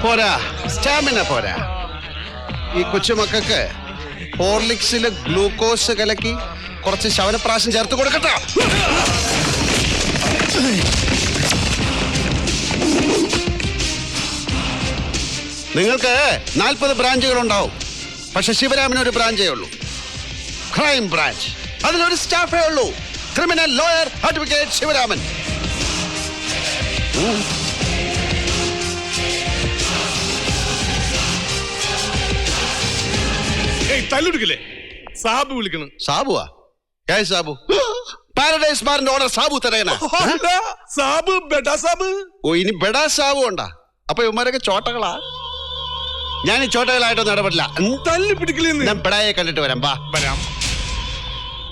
പോരാ, സ്റ്റാമിന പോരാ. ഈ കൊച്ചുമക്കൾക്ക് ഹോർലിക്സില് ഗ്ലൂക്കോസ് കലക്കി കുറച്ച് ശവനപ്രാശം ചേർത്ത് കൊടുക്കട്ടോ. നിങ്ങൾക്ക് 40 ബ്രാഞ്ചുകൾ ഉണ്ടാവും. പക്ഷെ ശിവരാമന് ഒരു ബ്രാഞ്ചേ ഉള്ളൂ, ക്രൈം ബ്രാഞ്ച്. അതിലൊരു സ്റ്റാഫേ ഉള്ളൂ, ക്രിമിനൽ ലോയർ അഡ്വക്കേറ്റ് ശിവരാമൻ. തല്ലുടിക്കില്ലേ? സാബു വിളിക്കണം. സാബുവാ? സാബു പാരഡൈസ് ബാറിന്റെ ഓർഡർ സാബു തരേന. സാബു ബെഡാ സാബു. ഓ, ഇനി ബെഡാ സാബു ഉണ്ടാ? അപ്പൊ ഇവന്മാരൊക്കെ ചോട്ടകളാ. ഞാൻ ഈ ചോട്ടകളായിട്ടൊന്നും ഇടപെടില്ല. തല്ലു പിടിക്കില്ലെന്ന്. ഞാൻ ബെഡായെ കണ്ടിട്ട് വരാം. വരാം.